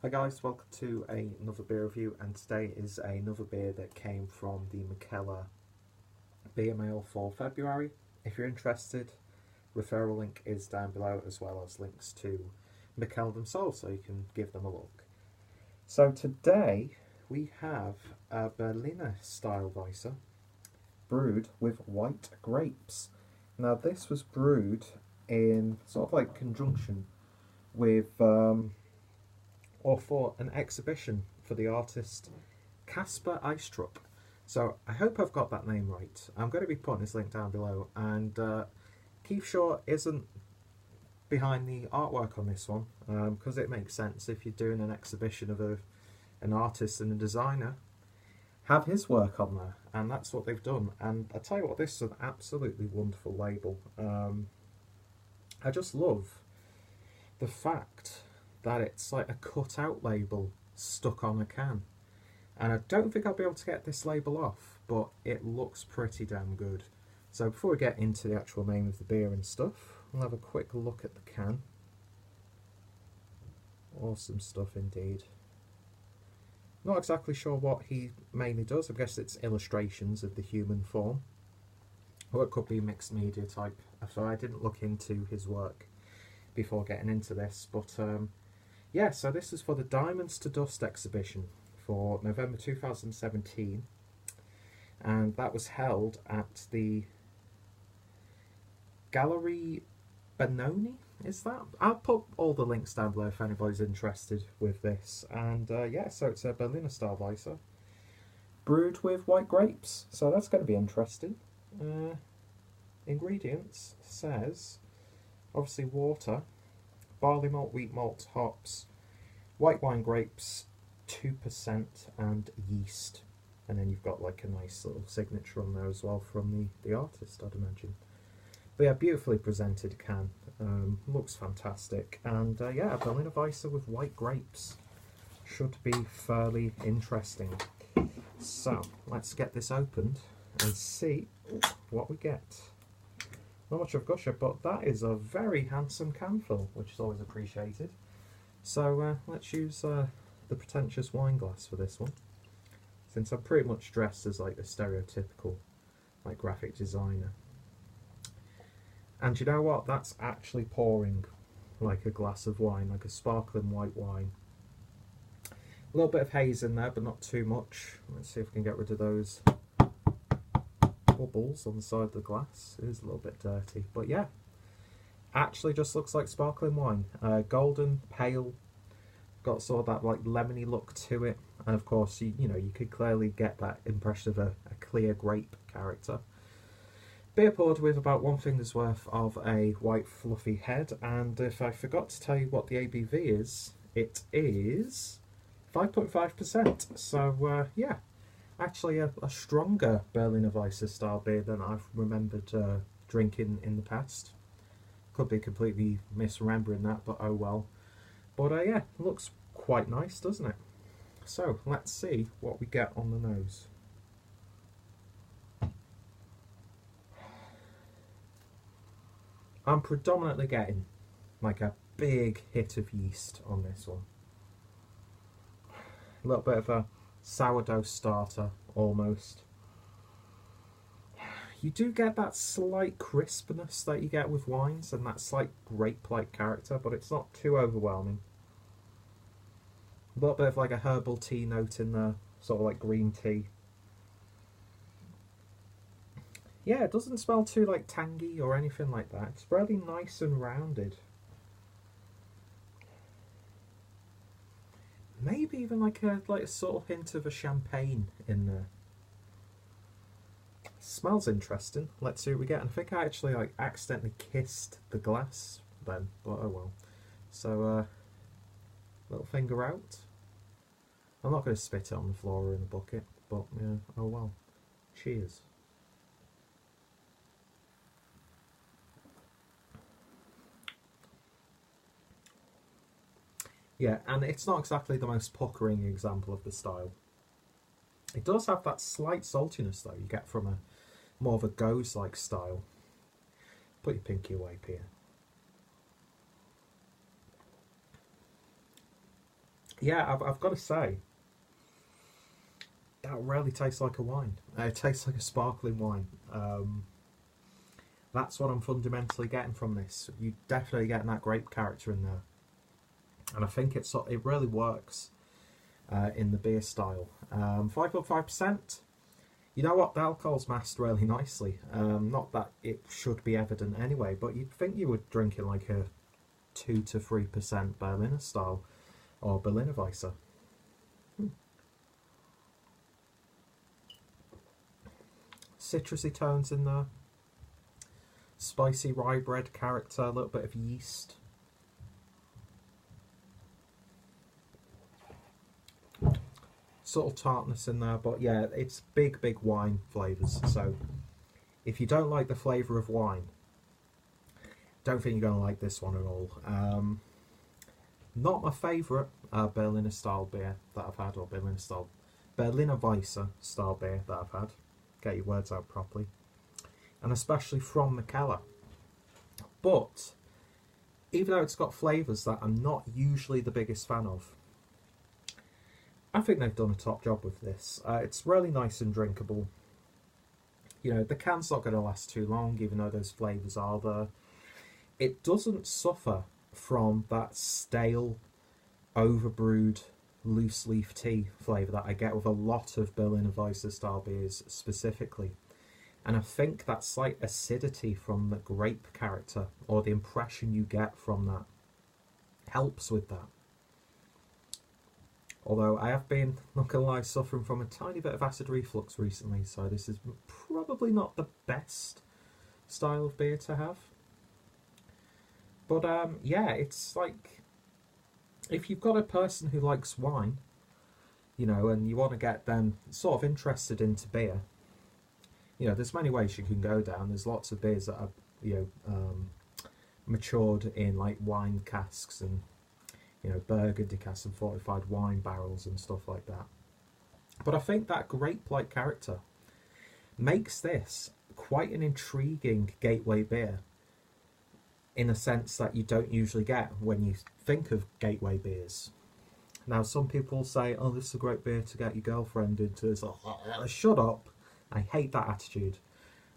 Hi guys, welcome to another beer review, and today is another beer that came from the Mikkeller beer mail for February. If you're interested, referral link is down below, as well as links to Mikkeller themselves, so you can give them a look. So today we have a Berliner style Weisse brewed with white grapes. Now this was brewed in sort of like conjunction with or for an exhibition for the artist Kasper Eistrup. So I hope I've got that name right. I'm going to be putting his link down below, and Keith Shaw isn't behind the artwork on this one, because it makes sense if you're doing an exhibition of an artist and a designer, have his work on there, and that's what they've done. And I tell you what, this is an absolutely wonderful label. I just love the fact that it's like a cut-out label stuck on a can. And I don't think I'll be able to get this label off, but it looks pretty damn good. So before we get into the actual name of the beer and stuff, we'll have a quick look at the can. Awesome stuff indeed. Not exactly sure what he mainly does. I guess it's illustrations of the human form. Or it could be mixed media type. So I didn't look into his work before getting into this, but yeah, so this is for the Diamonds to Dust exhibition for November 2017, and that was held at the Galleri Benoni, is that? I'll put all the links down below if anybody's interested with this. And yeah, so it's a Berliner style Weisse brewed with white grapes, so that's going to be interesting. Ingredients says obviously water, barley malt, wheat malt, hops, white wine grapes, 2%, and yeast. And then you've got like a nice little signature on there as well from the artist, I'd imagine. But yeah, beautifully presented can. Looks fantastic. And yeah, a Berliner Weisse with white grapes should be fairly interesting. So let's get this opened and see what we get. Not much of a gusher, but that is a very handsome can fill, which is always appreciated. So let's use the pretentious wine glass for this one, since I'm pretty much dressed as like a stereotypical like graphic designer. And you know what? That's actually pouring like a glass of wine, like a sparkling white wine. A little bit of haze in there, but not too much. Let's see if we can get rid of those bubbles on the side of the glass. It is a little bit dirty, but yeah, actually just looks like sparkling wine. Golden, pale, got sort of that like lemony look to it, and of course you know, you could clearly get that impression of a clear grape character. Beer poured with about 1 finger's worth of a white fluffy head, and if I forgot to tell you what the ABV is, it is 5.5%. So yeah, actually a stronger Berliner Weisse style beer than I've remembered drinking in the past. Could be completely misremembering that, but oh well. But yeah, looks quite nice, doesn't it? So let's see what we get on the nose. I'm predominantly getting like a big hit of yeast on this one. A little bit of a sourdough starter almost. You do get that slight crispness that you get with wines and that slight grape-like character, but it's not too overwhelming. A little bit of like a herbal tea note in there, sort of like green tea. Yeah, it doesn't smell too like tangy or anything like that. It's really nice and rounded. Maybe even like a sort of hint of a champagne in there. Smells interesting. Let's see what we get. And I think I actually like accidentally kissed the glass then, but oh well. So little finger out. I'm not going to spit it on the floor or in the bucket, but yeah, oh well. Cheers. Yeah, and it's not exactly the most puckering example of the style. It does have that slight saltiness though you get from a more of a Goes-like style. Put your pinky away, Pierre. yeah, I've got to say, that really tastes like a wine. It tastes like a sparkling wine. That's what I'm fundamentally getting from this. You definitely getting that grape character in there, and I think it really works in the beer style. 5.5%. You know what? The alcohol's masked really nicely. Not that it should be evident anyway, but you'd think you would drink it like a 2 to 3% Berliner style or Berliner Weisse. Citrusy tones in there. Spicy rye bread character, a little bit of yeast. Subtle tartness in there, but yeah, it's big wine flavours. So if you don't like the flavour of wine, don't think you're going to like this one at all. Not my favourite Berliner style beer that I've had, or Berliner Weisse style beer that I've had. Get your words out properly. And especially from Mikkeller. But even though it's got flavours that I'm not usually the biggest fan of, I think they've done a top job with this. It's really nice and drinkable. You know, the can's not going to last too long, even though those flavours are there. It doesn't suffer from that stale, overbrewed, loose leaf tea flavour that I get with a lot of Berliner Weisse style beers specifically. And I think that slight acidity from the grape character, or the impression you get from that, helps with that. Although I have been, not gonna lie, suffering from a tiny bit of acid reflux recently, so this is probably not the best style of beer to have. But yeah, it's like, if you've got a person who likes wine, you know, and you want to get them sort of interested into beer, you know, there's many ways you can go down. There's lots of beers that are, you know, matured in like wine casks and, you know, Burgundy casks and fortified wine barrels and stuff like that. But I think that grape-like character makes this quite an intriguing gateway beer, in a sense that you don't usually get when you think of gateway beers. Now, some people say, oh, this is a great beer to get your girlfriend into. It's like, oh, shut up. I hate that attitude.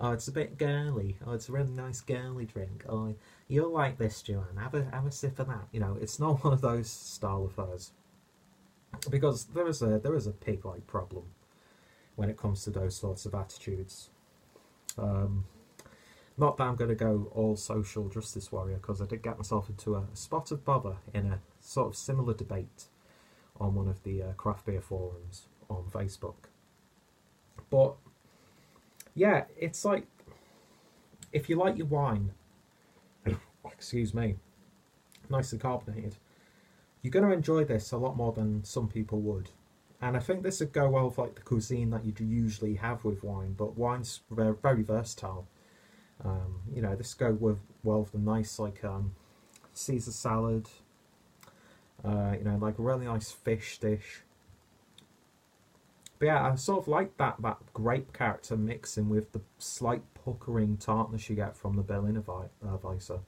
Oh, it's a bit girly. Oh, it's a really nice girly drink. Oh, you'll like this, Joanne. Have a sip of that. You know, it's not one of those style affairs. Because there is a pig-like problem when it comes to those sorts of attitudes. Not that I'm going to go all social justice warrior, because I did get myself into a spot of bother in a sort of similar debate on one of the craft beer forums on Facebook. But yeah, it's like, if you like your wine, excuse me, nice and carbonated, you're going to enjoy this a lot more than some people would. And I think this would go well with like the cuisine that you usually have with wine, but wine's very, very versatile. You know, this go well with the nice like Caesar salad, you know, like a really nice fish dish. But yeah, I sort of like that grape character mixing with the slight puckering tartness you get from the Berliner Weisse.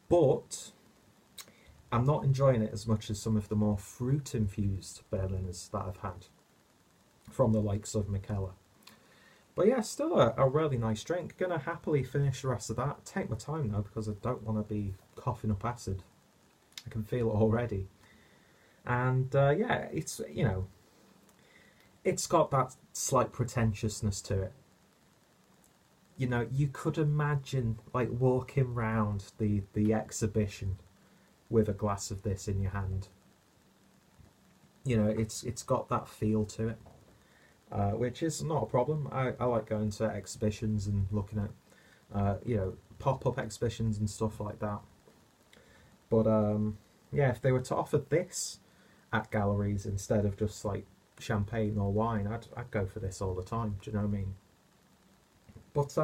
But I'm not enjoying it as much as some of the more fruit-infused Berliners that I've had from the likes of Mikkeller. But yeah, still a really nice drink. Gonna happily finish the rest of that. Take my time though, because I don't want to be coughing up acid. I can feel it already. And yeah, it's, you know, it's got that slight pretentiousness to it. You know, you could imagine like walking round the exhibition with a glass of this in your hand. You know, it's got that feel to it. Which is not a problem. I like going to exhibitions and looking at, you know, pop-up exhibitions and stuff like that. But yeah, if they were to offer this at galleries instead of just like champagne or wine, I'd go for this all the time. Do you know what I mean? But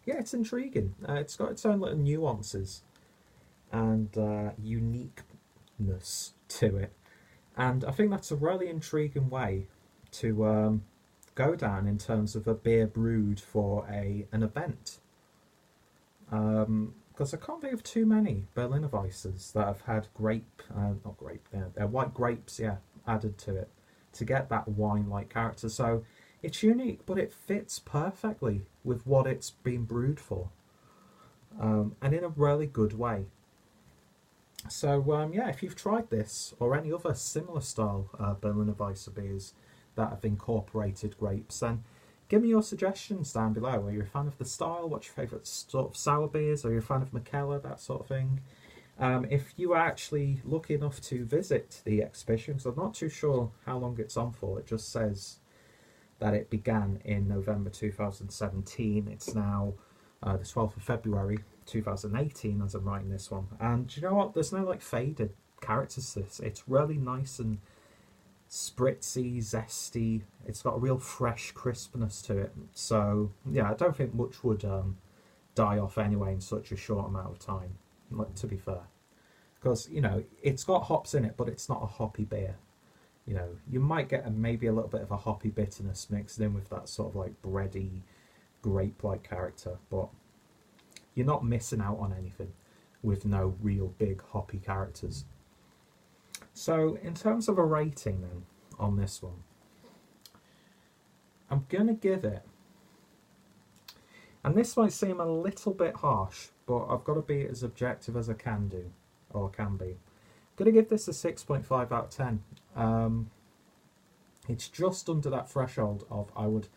yeah, it's intriguing. It's got its own little nuances and uniqueness to it, and I think that's a really intriguing way to go down in terms of a beer brewed for an event. because I can't think of too many Berliner Weisses that have had white grapes, yeah, added to it to get that wine-like character. So it's unique, but it fits perfectly with what it's been brewed for, and in a really good way. So yeah, if you've tried this or any other similar style Berliner Weisse beers that have incorporated grapes, then give me your suggestions down below. Are you a fan of the style? What's your favourite sort of sour beers? Are you a fan of Mikkeller? That sort of thing. If you are actually lucky enough to visit the exhibition, because I'm not too sure how long it's on for, it just says that it began in November 2017. It's now the 12th of February 2018 as I'm writing this one. And do you know what? There's no like faded characters to this. It's really nice and spritzy, zesty. It's got a real fresh crispness to it. So yeah, I don't think much would die off anyway in such a short amount of time, like, to be fair. Because, you know, it's got hops in it, but it's not a hoppy beer. You know, you might get maybe a little bit of a hoppy bitterness mixed in with that sort of like bready, grape-like character, but you're not missing out on anything with no real big hoppy characters. So in terms of a rating then on this one, I'm going to give it, and this might seem a little bit harsh, but I've got to be as objective as I can do, or can be. I'm going to give this a 6.5 out of 10. It's just under that threshold of I would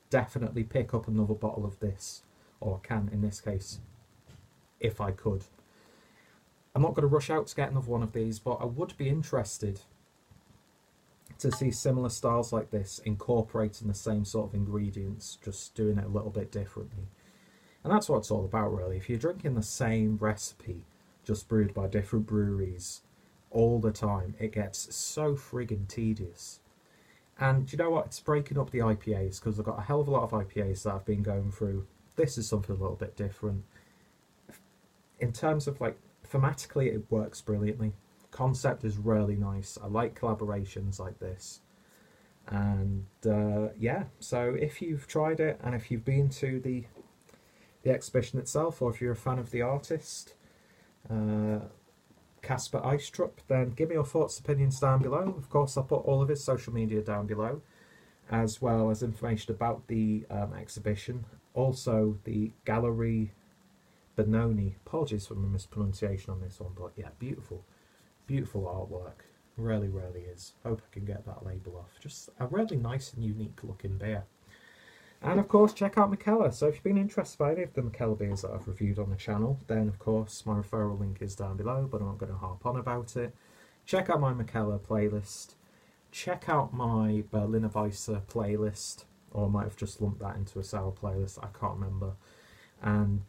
definitely pick up another bottle of this, or can in this case, if I could. I'm not going to rush out to get another one of these, but I would be interested to see similar styles like this incorporating the same sort of ingredients, just doing it a little bit differently. And that's what it's all about, really. If you're drinking the same recipe, just brewed by different breweries all the time, it gets so friggin' tedious. And you know what? It's breaking up the IPAs, because I've got a hell of a lot of IPAs that I've been going through. This is something a little bit different. In terms of like, thematically it works brilliantly. Concept is really nice. I like collaborations like this. And yeah, so if you've tried it and if you've been to the exhibition itself, or if you're a fan of the artist Kasper Eistrup, then give me your thoughts, opinions down below. Of course, I'll put all of his social media down below, as well as information about the exhibition. Also, the Galleri Benoni. Apologies for my mispronunciation on this one, but yeah, beautiful, beautiful artwork. Really, really is. Hope I can get that label off. Just a really nice and unique looking beer. And of course, check out Mikkeller. So if you've been interested by any of the Mikkeller beers that I've reviewed on the channel, then of course my referral link is down below, but I'm not going to harp on about it. Check out my Mikkeller playlist. Check out my Berliner Weisse playlist, or I might have just lumped that into a sour playlist, I can't remember. And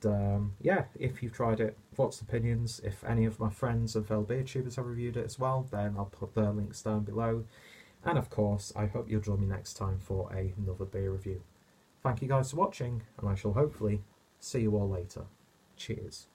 yeah, if you've tried it, thoughts, opinions, if any of my friends and fellow beer tubers have reviewed it as well, then I'll put their links down below. And of course, I hope you'll join me next time for another beer review. Thank you guys for watching, and I shall hopefully see you all later. Cheers.